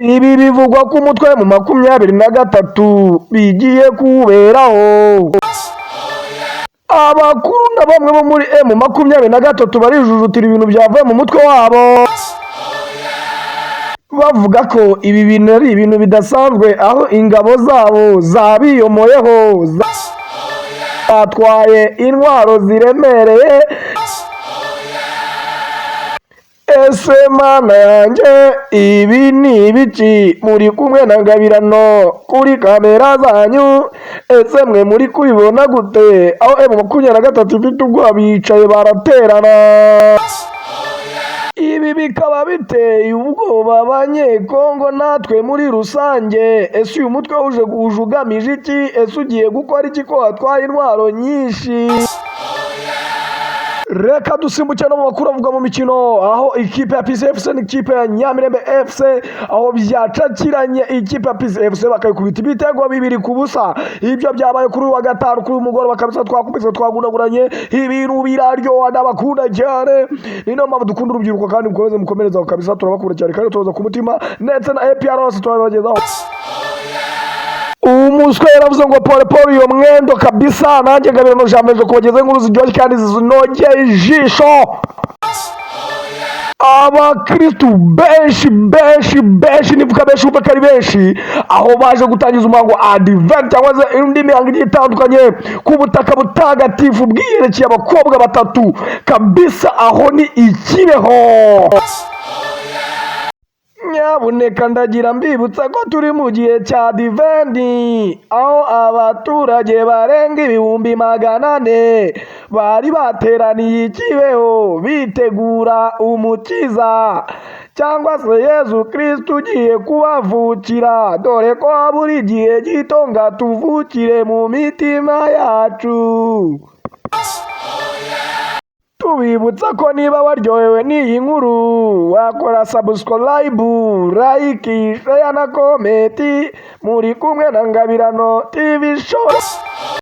Ibi bivugwa ko umutwe mu 23 bigiye kuwuberaho. Abakuru na bamwe bo muri M23 barijujutira ibintu byavuye mu mutwe wabo, bavuga ko ibi bintu ari ibintu bidasanzwe, aho ingabo zabo zabiyomoyeho zatwaye intwaro ziremereye. Ese mana yanjye, ibi ni ibiki muri kumwe na Ngabirano kuri kamera zanyu? Ese mwe muri kubibona gute? Aho M23 ifite ubwoba bicaye baraterana. Ibi bikaba biteye ubwoba abanyekongo natwe muri rusange. Ese uyu mutwe uje ugamije iki? Ese ugiye gukora iki ko watwaye intwaro nyinshi? Reka dusimbuke no mu makuru avuga mu mikino, aho ikipe ya Peace FC n'ikipe ya Nyamirembe FC aho byacakiranye ikipe ya Peace FC bakayikubita ibitego 2-0. Ibyo byabaye kuri wa gatanu kuri umugoroba kabisa, twakubise twagunaguranye ibintu biraryoha n'abakunda cyane. Nino mpamvu dukunda urubyiruko kandi mukomereza kabisa, turabakunda cyane kandi tubaza ku mutima, ndetse na APRS turabagezaho. Umuswe yaravuze ngo pole pole iyo mwendo kabisa, nanjye Ngabirano jameje kubageza inkuru ziryoshye kandi zinogeye ijisho. Abakristu benshi nivuga benshi uvuga ko ari benshi, aho baje gutangiza umuhango Advent cyangwa se indi mihango igiye itandukanye ku butaka butagatifu bwiyerekeye abakobwa batatu kabisa, aho ni Ikibeho. Nyabuneka ndagira mbibutsa ko turi mu gihe cya Advent, aho abaturage barenga 400,000 bari bateraniye Ikibeho bitegura umukiza cyangwa se Yezu Kristo ugiye kubavukira, dore ko buri gihe gito ngo tuvukire mu mitima yacu. Tubibutsa ko niba waryohewe n'iyi nkuru wakora subscribe, like, share na comment. Muri kumwe na Ngabirano TV show.